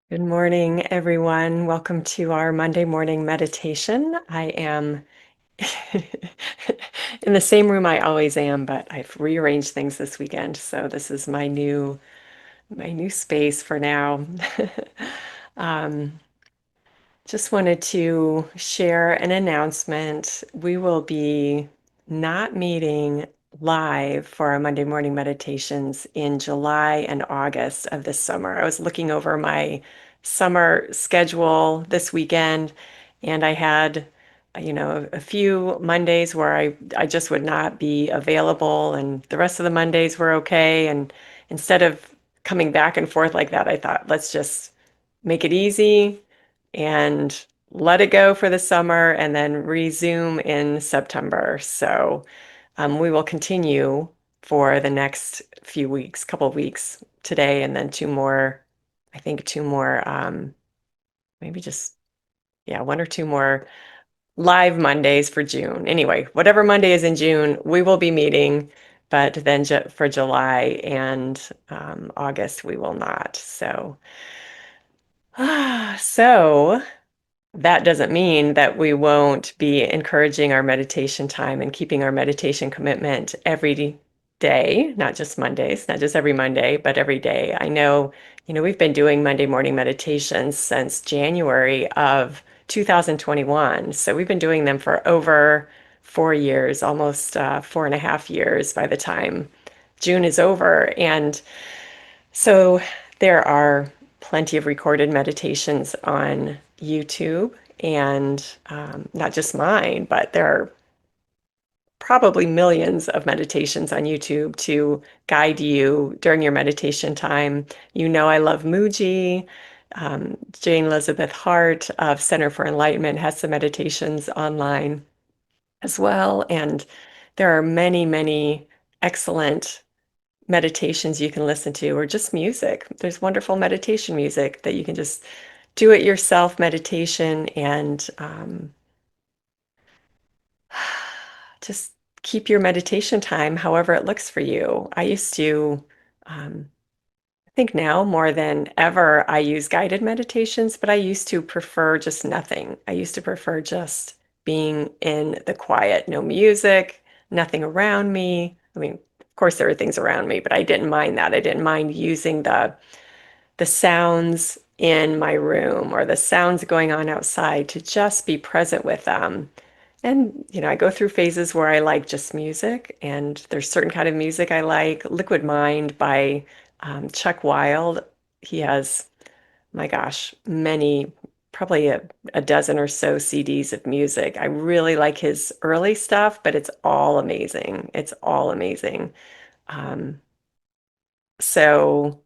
Good morning, everyone. Welcome to our Monday morning meditation. I am in the same room I always am, but I've rearranged things this weekend, so this is my new space for now. Um, just wanted to share an announcement. We will be not meeting live for our Monday morning meditations in July and August of this summer. I was looking over my summer schedule this weekend, and I had, a few Mondays where I just would not be available, and the rest of the Mondays were okay. And instead of coming back and forth like that, I thought, let's just make it easy and let it go for the summer and then resume in September. So we will continue for the next few weeks, couple of weeks today, and then two more, I think two more, maybe just, yeah, one or two more live Mondays for June. Anyway, whatever Monday is in June, we will be meeting, but then for July and August, we will not. So that doesn't mean that we won't be encouraging our meditation time and keeping our meditation commitment every day, not just Mondays, not just every Monday, but every day. I know, we've been doing Monday morning meditations since January of 2021. So we've been doing them for over 4 years, almost 4.5 years by the time June is over. And so there are plenty of recorded meditations on YouTube, and not just mine, but there are probably millions of meditations on YouTube to guide you during your meditation time. I love Mooji. Jane Elizabeth Hart of Center for Enlightenment has some meditations online as well. And there are many, many excellent meditations you can listen to, or just music. There's wonderful meditation music that you can just do it yourself meditation and just keep your meditation time however it looks for you. I used to, I think now more than ever, I use guided meditations, but I used to prefer just nothing. I used to prefer just being in the quiet, no music, nothing around me. I mean, of course, there are things around me, but I didn't mind that. I didn't mind using the sounds in my room or the sounds going on outside to just be present with them. And, I go through phases where I like just music, and there's certain kind of music I like. Liquid Mind by Chuck Wild. He has, my gosh, many, probably a dozen or so CDs of music. I really like his early stuff, but it's all amazing. It's all amazing. Um, so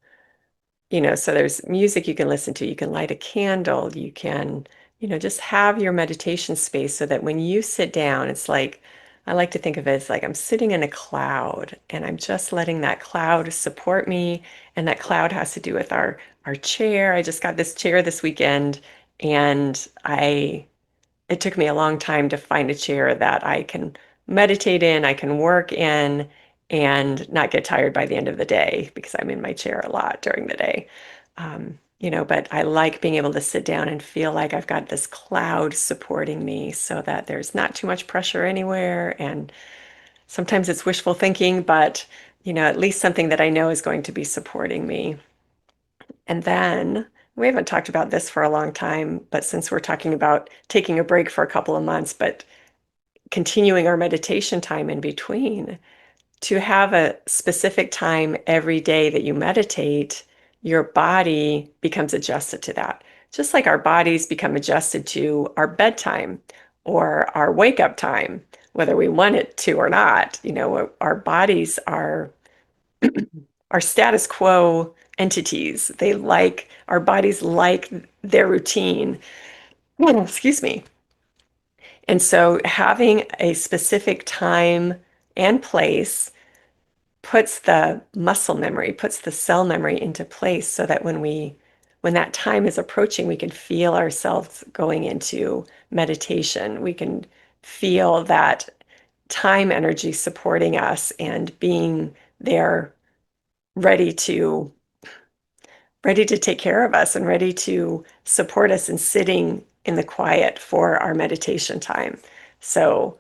so there's music you can listen to. You can light a candle. You can, just have your meditation space so that when you sit down, it's like, I like to think of it as like I'm sitting in a cloud and I'm just letting that cloud support me. And that cloud has to do with our chair. I just got this chair this weekend, and it took me a long time to find a chair that I can meditate in, I can work in, and not get tired by the end of the day because I'm in my chair a lot during the day. But I like being able to sit down and feel like I've got this cloud supporting me so that there's not too much pressure anywhere. And sometimes it's wishful thinking, but at least something that I know is going to be supporting me. And then we haven't talked about this for a long time, but since we're talking about taking a break for a couple of months, but continuing our meditation time in between, to have a specific time every day that you meditate, your body becomes adjusted to that. Just like our bodies become adjusted to our bedtime or our wake up time, whether we want it to or not, our bodies are status quo entities. Our bodies like their routine. Oh, excuse me. And so having a specific time and place puts the muscle memory, puts the cell memory into place so that when that time is approaching, we can feel ourselves going into meditation. We can feel that time energy supporting us and being there ready to ready to take care of us and ready to support us in sitting in the quiet for our meditation time. So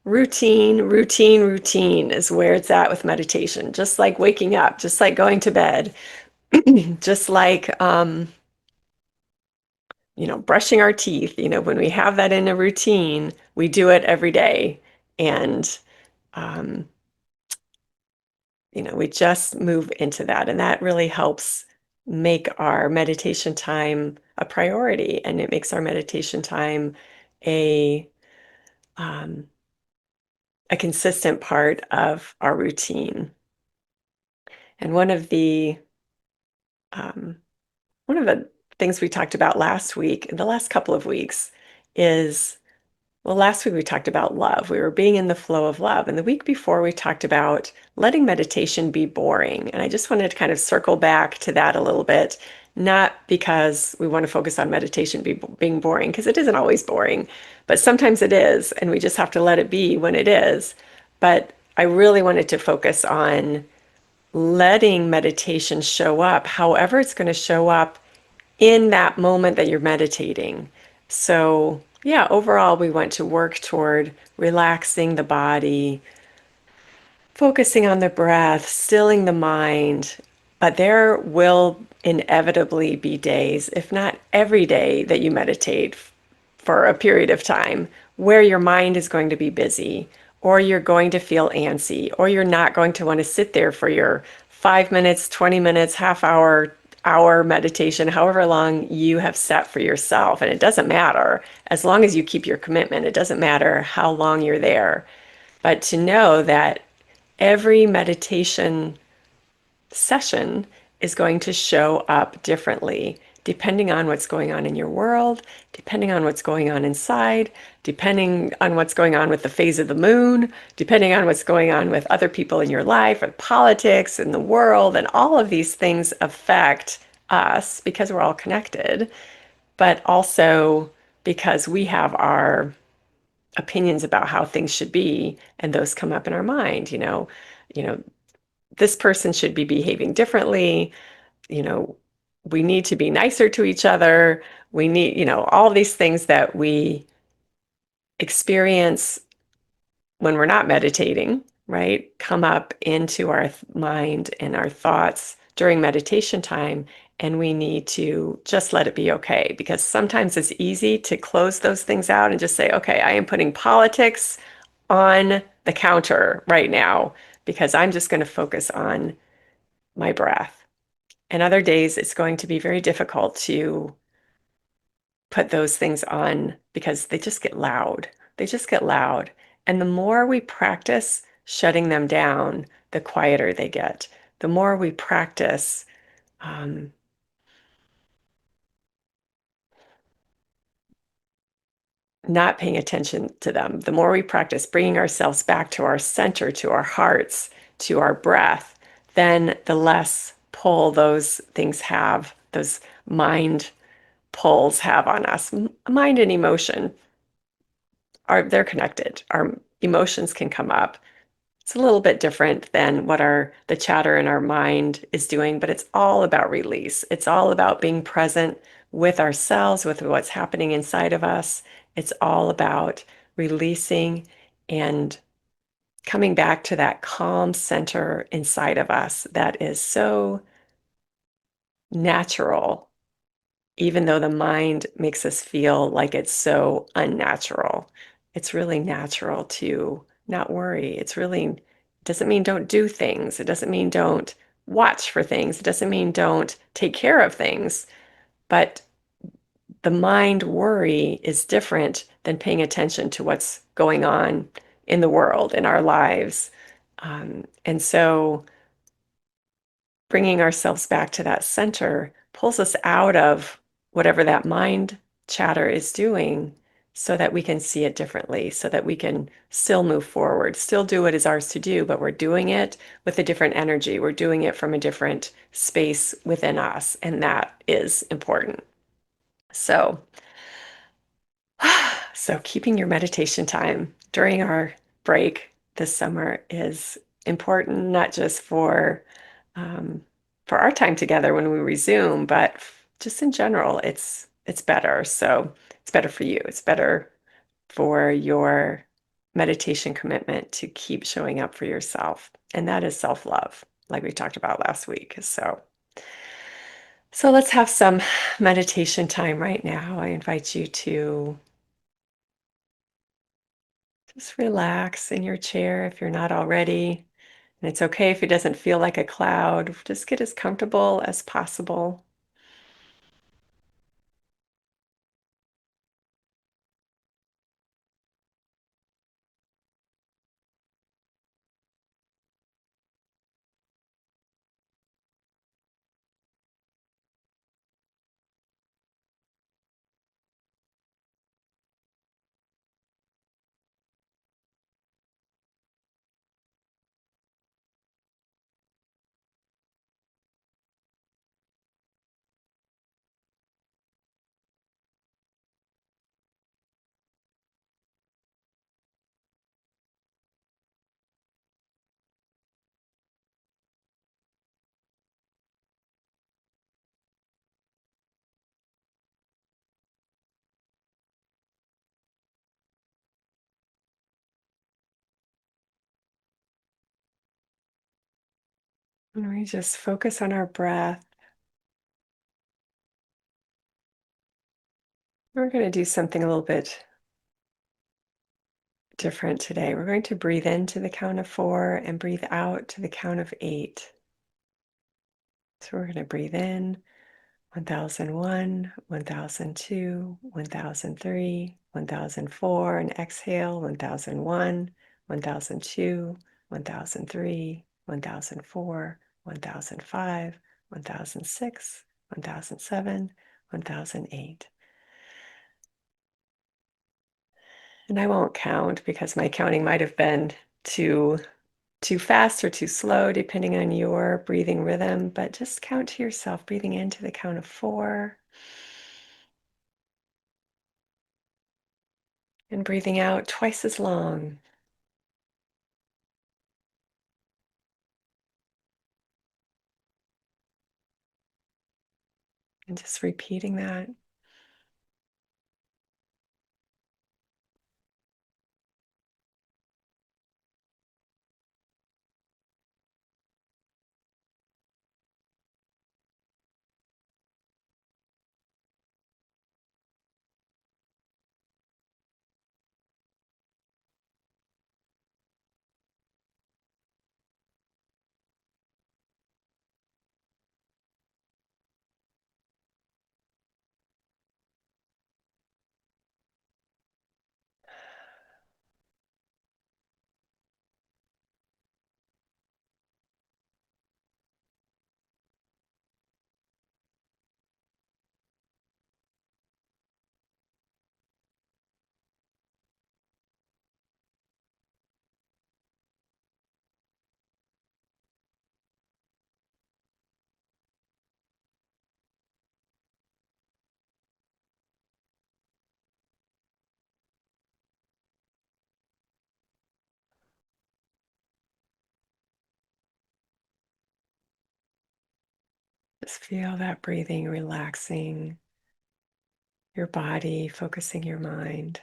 routine, routine, routine is where it's at with meditation. Just like waking up, just like going to bed, just like brushing our teeth. When we have that in a routine, we do it every day. And um, we just move into that. And that really helps make our meditation time a priority. And it makes our meditation time a um, a consistent part of our routine. And um, one of the things we talked about last week, in the last couple of weeks, is well, last week we talked about love. We were being in the flow of love. And the week before we talked about letting meditation be boring. And I just wanted to kind of circle back to that a little bit, not because we want to focus on meditation being boring, because it isn't always boring, but sometimes it is. And we just have to let it be when it is. But I really wanted to focus on letting meditation show up, however it's going to show up in that moment that you're meditating. So, yeah, overall, we want to work toward relaxing the body, focusing on the breath, stilling the mind. But there will inevitably be days, if not every day, that you meditate for a period of time where your mind is going to be busy, or you're going to feel antsy, or you're not going to want to sit there for your 5 minutes, 20 minutes, half hour, hour meditation, however long you have set for yourself. And it doesn't matter as long as you keep your commitment. It doesn't matter how long you're there. But to know that every meditation session is going to show up differently depending on what's going on in your world, depending on what's going on inside, depending on what's going on with the phase of the moon, depending on what's going on with other people in your life and politics and the world. And all of these things affect us because we're all connected, but also because we have our opinions about how things should be, and those come up in our mind. You know, this person should be behaving differently. you know, we need to be nicer to each other. We need, all these things that we experience when we're not meditating, right, come up into our mind and our thoughts during meditation time. And we need to just let it be okay, because sometimes it's easy to close those things out and just say, okay, I am putting politics on the counter right now because I'm just going to focus on my breath. And other days, it's going to be very difficult to put those things on because they just get loud. They just get loud. And the more we practice shutting them down, the quieter they get. The more we practice um, not paying attention to them, the more we practice bringing ourselves back to our center, to our hearts, to our breath, then the less pull those things have, those mind pulls have on us. Mind and emotion they're connected. Our emotions can come up. It's a little bit different than what the chatter in our mind is doing, but it's all about release. It's all about being present with ourselves, with what's happening inside of us. It's all about releasing and coming back to that calm center inside of us that is so natural, even though the mind makes us feel like it's so unnatural. It's really natural to not worry. It doesn't mean don't do things. It doesn't mean don't watch for things. It doesn't mean don't take care of things. But the mind worry is different than paying attention to what's going on in the world, in our lives. And so bringing ourselves back to that center pulls us out of whatever that mind chatter is doing so that we can see it differently, so that we can still move forward, still do what is ours to do, but we're doing it with a different energy. We're doing it from a different space within us, and that is important. So, so keeping your meditation time during our break this summer is important, not just for um, for our time together when we resume, but just in general, it's better. So it's better for you. It's better for your meditation commitment to keep showing up for yourself. And that is self-love, like we talked about last week. So let's have some meditation time right now. I invite you to just relax in your chair if you're not already. And it's okay if it doesn't feel like a cloud. Just get as comfortable as possible. And we just focus on our breath. We're going to do something a little bit different today. We're going to breathe in to the count of 4 and breathe out to the count of 8. So we're going to breathe in 1001, 1002, 1003, 1004, and exhale 1001, 1002, 1003, 1004, 1005, 1006, 1007, 1008. And I won't count because my counting might have been too too fast or too slow, depending on your breathing rhythm, but just count to yourself, breathing into the count of 4 and breathing out twice as long. And just repeating that. Just feel that breathing relaxing your body, focusing your mind.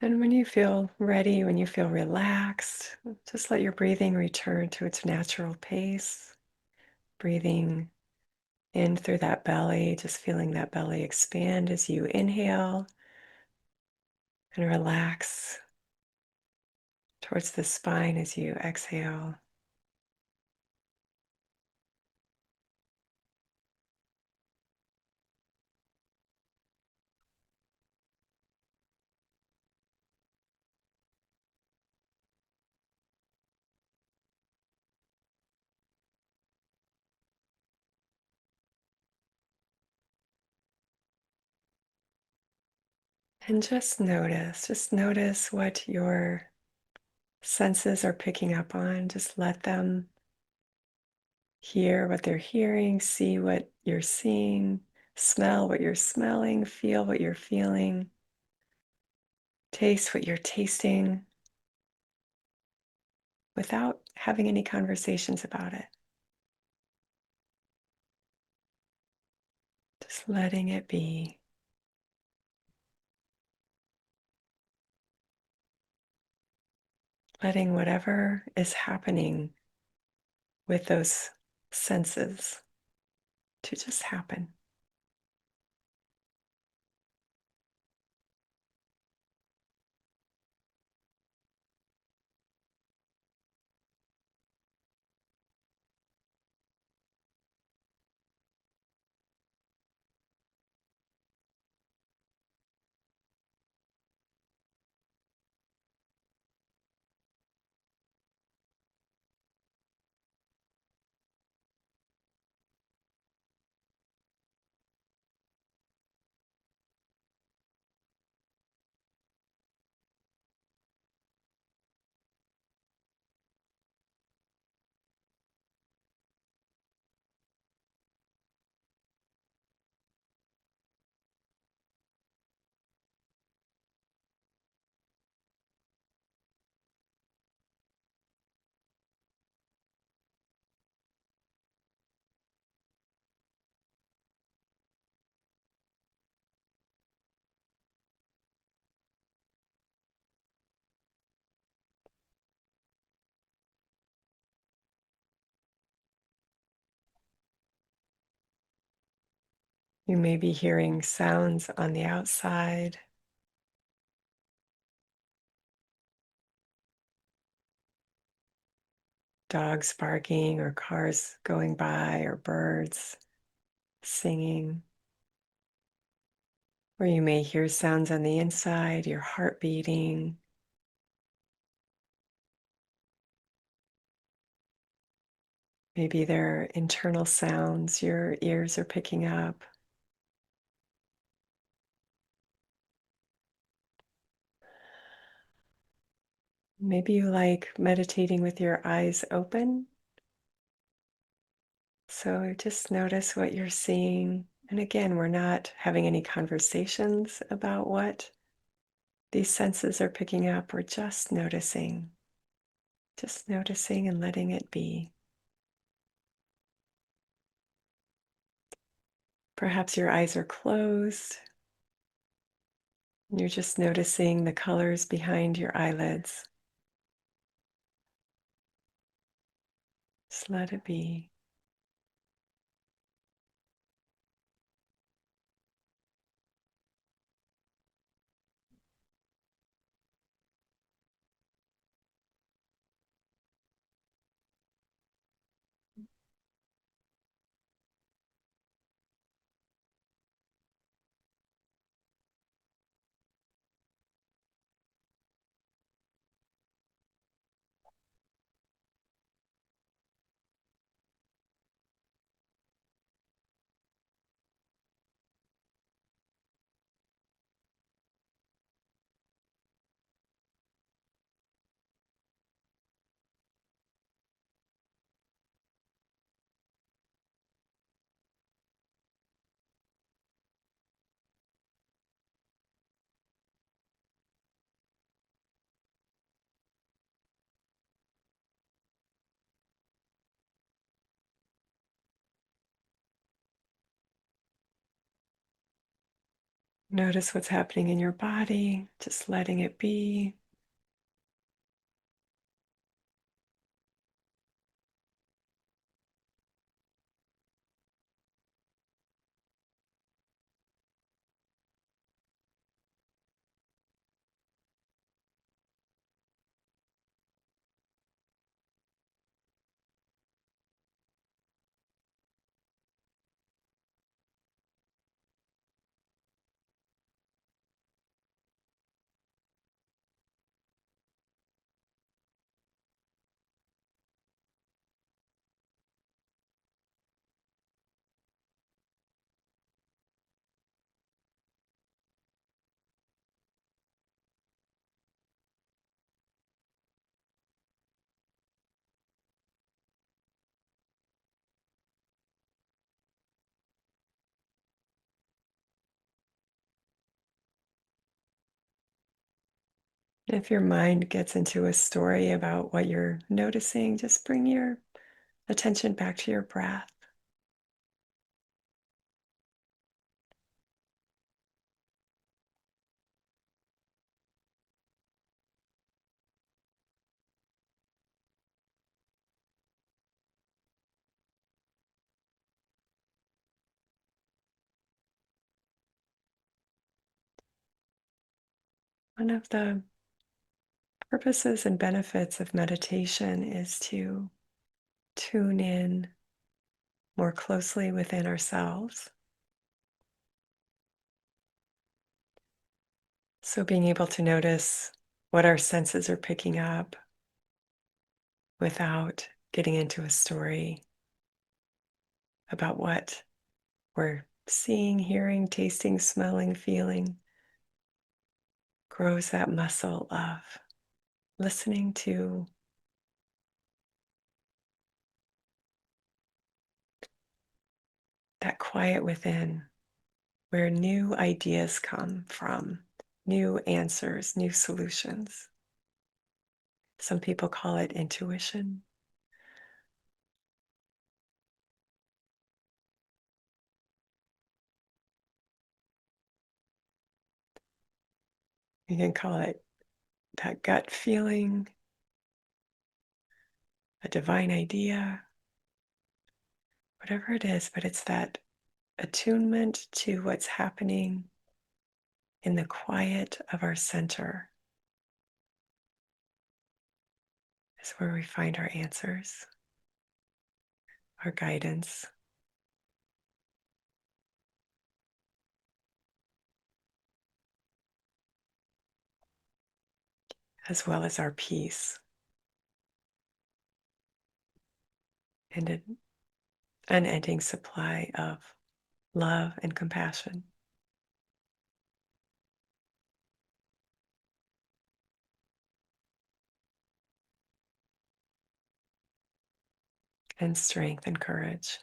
And when you feel ready, when you feel relaxed, just let your breathing return to its natural pace. Breathing in through that belly, just feeling that belly expand as you inhale and relax towards the spine as you exhale. And just notice what your senses are picking up on. Just let them hear what they're hearing, see what you're seeing, smell what you're smelling, feel what you're feeling, taste what you're tasting without having any conversations about it. Just letting it be. Letting whatever is happening with those senses to just happen. You may be hearing sounds on the outside, dogs barking or cars going by or birds singing. Or you may hear sounds on the inside, your heart beating. Maybe they're internal sounds your ears are picking up. Maybe you like meditating with your eyes open. So just notice what you're seeing. And again, we're not having any conversations about what these senses are picking up. We're just noticing and letting it be. Perhaps your eyes are closed. And you're just noticing the colors behind your eyelids. Just let it be. Notice what's happening in your body, just letting it be. If your mind gets into a story about what you're noticing, just bring your attention back to your breath. One of the purposes and benefits of meditation is to tune in more closely within ourselves. So, being able to notice what our senses are picking up without getting into a story about what we're seeing, hearing, tasting, smelling, feeling, grows that muscle of listening to that quiet within where new ideas come from, new answers, new solutions. Some people call it intuition. You can call it that gut feeling, a divine idea, whatever it is, but it's that attunement to what's happening in the quiet of our center is where we find our answers, our guidance, as well as our peace and an unending supply of love and compassion and strength and courage.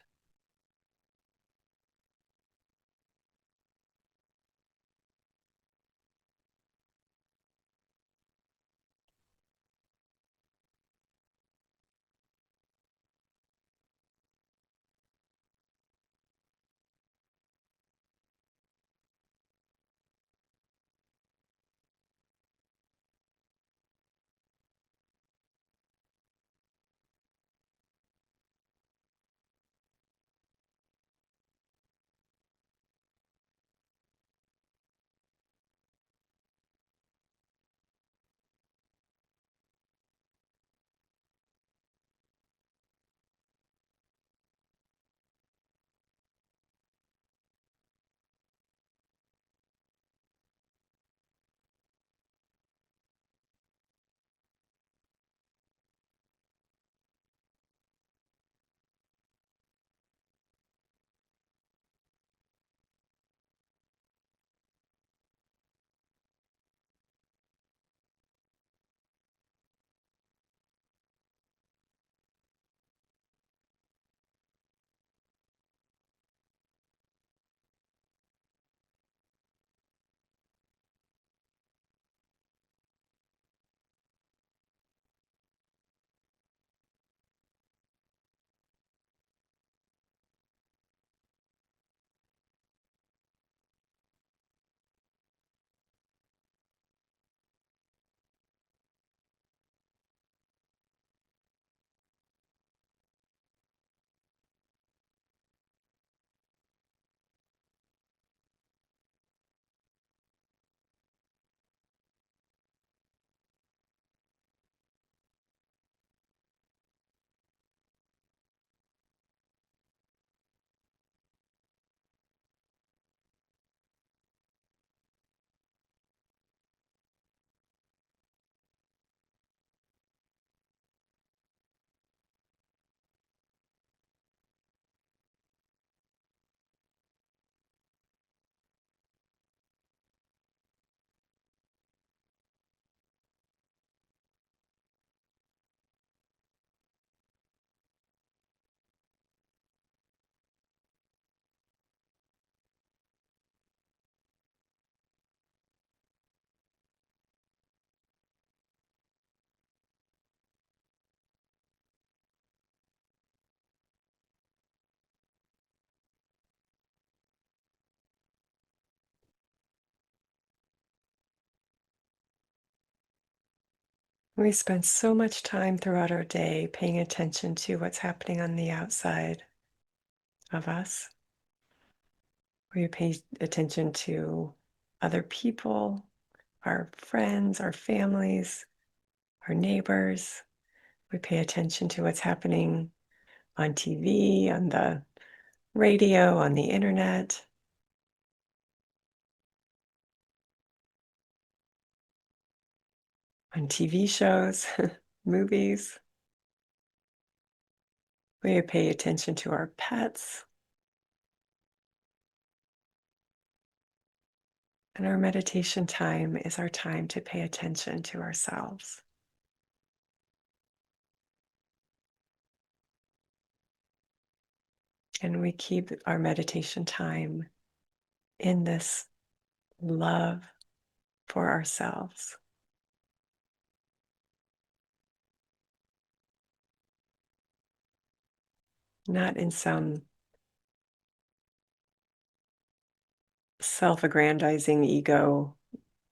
We spend so much time throughout our day paying attention to what's happening on the outside of us. We pay attention to other people, our friends, our families, our neighbors. We pay attention to what's happening on TV, on the radio, on the internet, on TV shows, movies. We pay attention to our pets. And our meditation time is our time to pay attention to ourselves. And we keep our meditation time in this love for ourselves. Not in some self-aggrandizing ego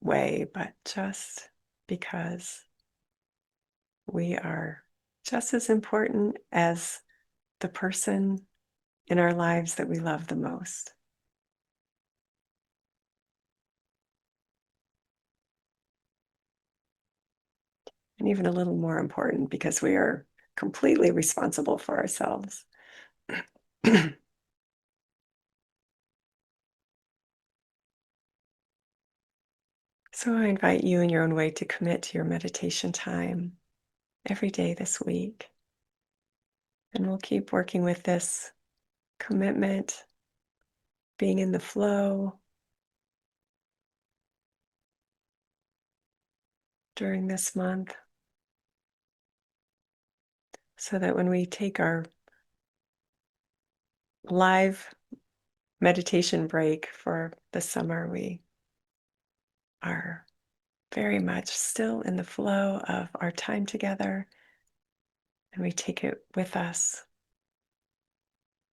way, but just because we are just as important as the person in our lives that we love the most. And even a little more important because we are completely responsible for ourselves. So I invite you in your own way to commit to your meditation time every day this week. And we'll keep working with this commitment, being in the flow during this month, so that when we take our live meditation break for the summer, we are very much still in the flow of our time together, and we take it with us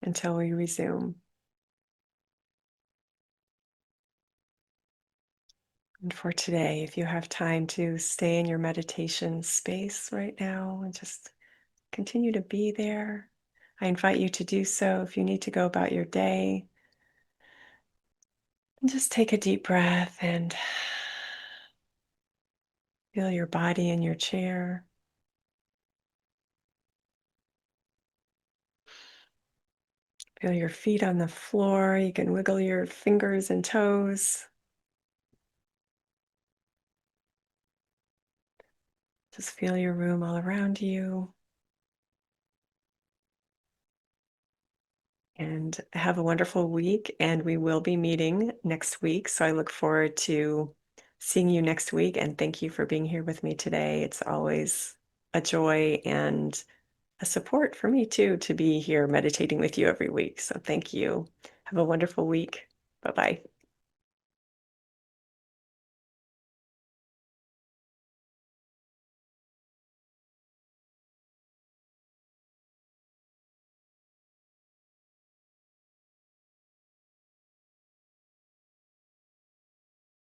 until we resume. And for today, if you have time to stay in your meditation space right now and just continue to be there, I invite you to do so. If you need to go about your day, and just take a deep breath and feel your body in your chair. Feel your feet on the floor. You can wiggle your fingers and toes. Just feel your room all around you. And have a wonderful week. And we will be meeting next week. So I look forward to seeing you next week. And thank you for being here with me today. It's always a joy and a support for me too to be here meditating with you every week. So thank you. Have a wonderful week. Bye-bye.